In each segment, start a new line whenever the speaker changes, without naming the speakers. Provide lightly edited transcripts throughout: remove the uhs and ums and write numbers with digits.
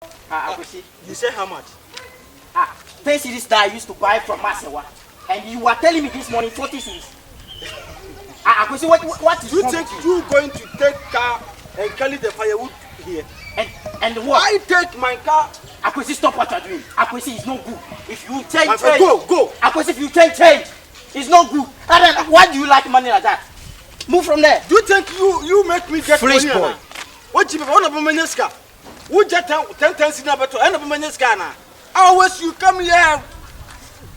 You say how much?
10 cedis that I used to buy from Masewa. And you were telling me this morning 40 cedis. Akwesi, what is
you think you going to take car and carry the firewood here?
And what?
I take my car.
Akwesi, stop what you're doing. Akwesi, it's not good. If you take change.
Go.
Akwesi, if you take change, it's not good. And then, why do you like money like that? Move from there.
Do you think you make me get
Fresh
money?
boy.
What you want to manage car? Would you 10 times in about to end up manage car now? Always you come here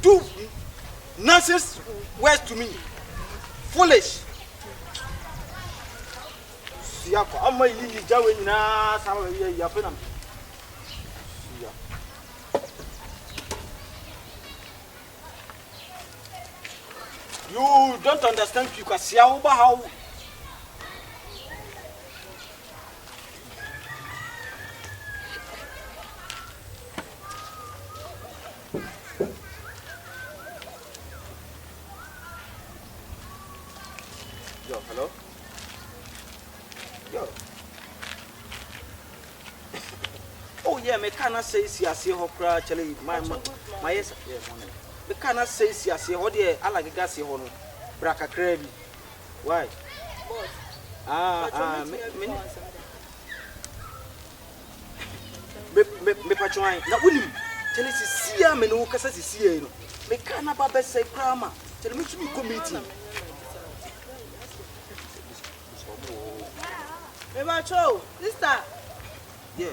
do nonsense words to me. Foolish. I'm a Jawi now. You don't understand because how. Yo, hello? Yo. Oh yeah, me cannot say see I see her cry actually my yes morning. Me cannot say see I see how there alaga gas see hono. Braka krebi. Why? Me patron. Na wuni. Tell us see am no kasa see no. Me cannot ba be say krama. Tell me to be committee.
Macho, sister.
Yeah.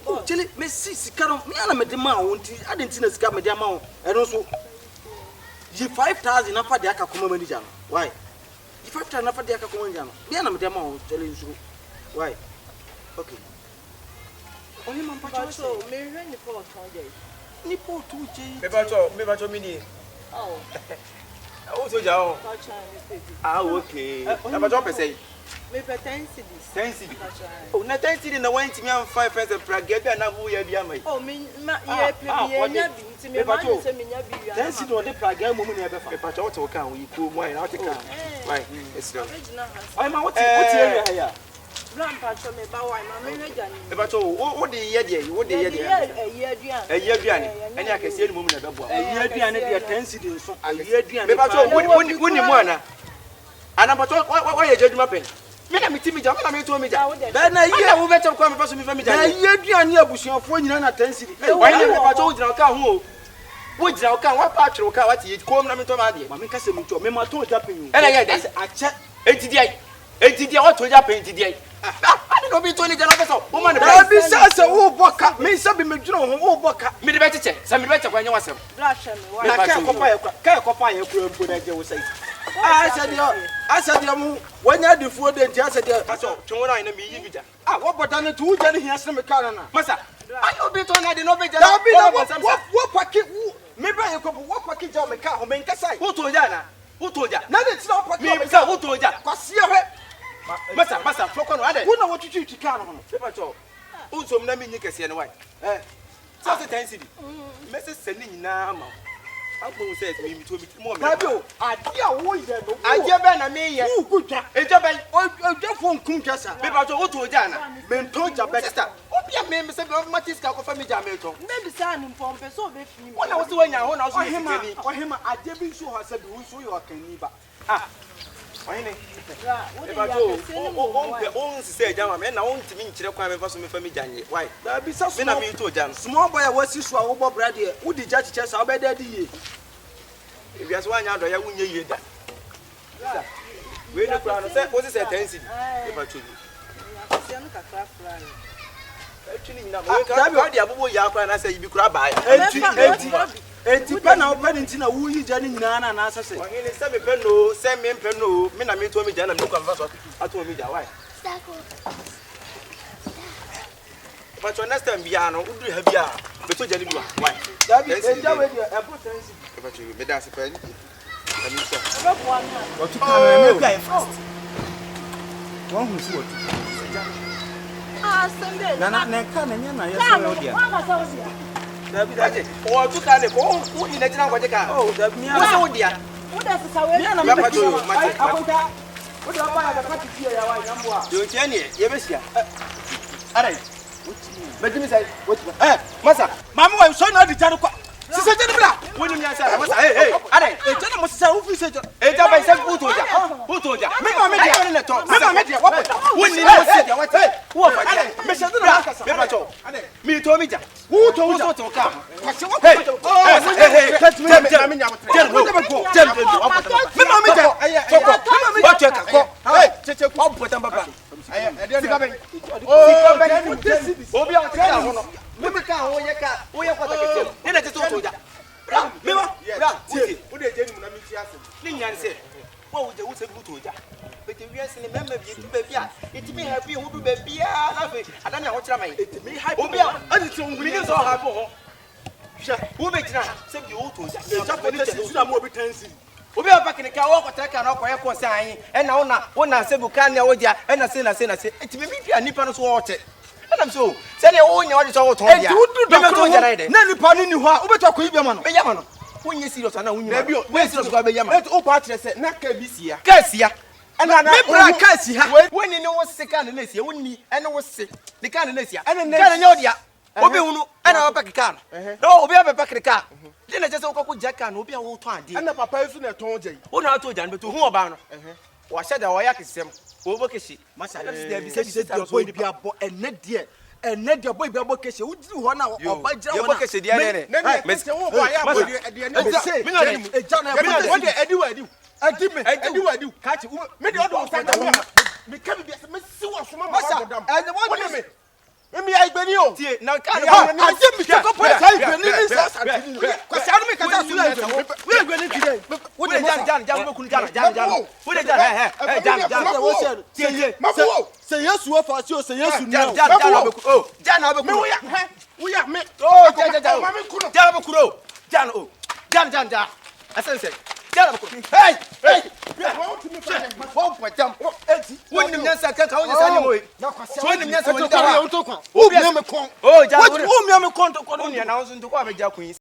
Oh, Chile, me see sikaro. Me ana me demand won't. I didn't see the sika me demand. And also, you 5,000 na fa de aka koma manager. Why? You 5,000 na fa de aka koma manager. Me ana me demand tell you so. Why? Okay. Only man
Macho, me run the phone today.
Ni po 2J.
Me bacho mini.
Oh.
Oh, so jao. Okay. Na bacho pese.
Me pay 10 cedis.
10 cedis. Oh, na 10 cedis na want me am 5 pence prague bi na wo ya bi amai.
Oh, me ye pe nya bi nti me ma say me nya bi wi.
10 cedis on the prague mu na e be fa.
Me bacho what kan we ko mu ai na what kan. Why? It's no.
Ai ma what area here?
Grandpa me ba why ma me hwaja ni.
Me bacho wo de ye de, wo de ye de. Eyi aduane. Eni akese ni mu na be boa.
Eyi aduane de 10 cedis so. Eyi aduane.
Me bacho woni mu ana. Ana bacho wo ye jaduma pen. Me na mitimi ja, na me to me ja.
Be na ye wo be kwa me fa so me fa me ja. Na ye aduane abusuafo nyina na 10 cedis.
Why na me bacho wo jira ka ho o. Wo jira ka wa pa atwere ka wa ti ko na me to ma de.
Ma me kase mu to me ma to ja pen.
Ena ye dey
ache
enti o to ja pen enti dey. I don't be 20 jana peso. Woman
na bi sase wo boka. Me se bi me dwene ho wo boka.
Me de be cheche. Se me be cheche kwa nya wasem.
Na ka kopa ye kura mpo na je wo sai. Asadia mu wanya difuo de nti asadia
aso twona ina me yi bija.
Wo bota ne tu je ne hia se me kana na.
Masa. Ayo be to na de no be jana.
Da bi na wo paki me ba ye kopo wo paki ja me ka ho me nkasai.
Wo to ja na. Wo to ja.
Na de ti na wo paki.
Me bisa wo to ja.
Kwase he.
Masa foko no ade.
Wo na wo tutu tika no no.
Pepa cho. Unsom na me nyi kese ne why. So se 10 cedi. Me se seni nyina ma. Agbo se me mi to mi mo me.
Dabio, ade a wo ye no.
Aje be na me ye.
Wo kutwa.
Eje be
o fon kum twasa.
Pepa cho wo to ja na.
Me nto ja be
sister. Obia me se be matiska ko fa me ja me to.
Me bi sa ni pompe so be fi mi.
Wona wo se wanya ho na so ni kani.
Ohema ade bi so ha se bi wo so yo kani ba.
Ohene.
Pepa cho
on se jama me na on timi nkire kwa me fa so me fa me janye. Why?
Da bi sa so
me na me to ja no.
Small boy wasi so a wo bo brade e. Wo di ja chiche sa obeda di ye.
Ebia so wanya do ya wunye ye da. We no kura no se wo se 10 cedi. Pepa cho.
Se no kakra fra.
Actually na me ka dia bobo ya kura na se ibi kura ba.
Enti pa na open nti na wo yi ja ni nyina na na asase.
Ohene se me pe no, se me pe no, me na me to me ja na me kwa so ato me ja why? But next time bia no udu ha bia be to ja ni bia why?
Da bi eja we dia e put tensi.
But you me da se pe ni. Ani so.
What you can make guy fast. One who see what.
Sunday.
Na ka na nya na yeso we dia.
David aje. O tu ka ne ko o ina jina ko je ka.
Oh, David mi
ana. Wo so dia.
Wo da se sawe.
Mi ana me pa to mate. Akonta. Wo da ba ya ka ti ya wa nyambo a.
Yo tie ne ye be sia. Are. Medimi say, what? Masa,
Mama, why so na di jano kwa?
Sister Jennifer, when you say, Masa, hey, Ade,
E jana mo sisa wo fi se jo.
hey, Jabba say, who told ya? Me on the top. Me what? When you say, what? Who are you? Mister Dunakasa. Me told me, who told you to come? Hey, who makes now? Save you to Obi back in the car, walk attack and acquire consign, and now one I say, Bucania, and I say, it may be a nipper's water. And I'm so, send your own orders all to you. Nelly Pani knew how over to Yaman. When you see us, I know where's your Yaman. Let all parties say, Naka Bissia, Cassia. And I can't see her when you know what's the candidacy, wouldn't and I was sick. The candidacy, and then Yodia. Obi unu ana ba kika no obi aba ba kika je na je se okoko jaka na obi a wo to ade
ana papa yesu na ton je
wo na to jan beto hu oba no wa hye da wo ya kesem wo bo keshi masa na se bi se
boy bi abo ene de boy bi abo kese wo diri ho na oba jira
wo na wo keshi de ane
me se wo bo ya abo de ne
e jana e
wo de edi wadi ka chi me de odo stand me ka bi me si wo so ma
masa and what me
me ai gbeni o
tie na ka
a je mi ko po sai gbeni ni sa sa ko sa me ka sa su la we gbeni ti dey
wo de jan mo kun jan wo de jan jan
wo se tie se yesu o fa si o se yesu ni o
jan na be ku
wo ya me
jan be ku jan asense jan be ku hey When the Nansa can call us anyway. When the Nansa will go, oh, Jan, who me am a con to Colonia announcing to come a Queen.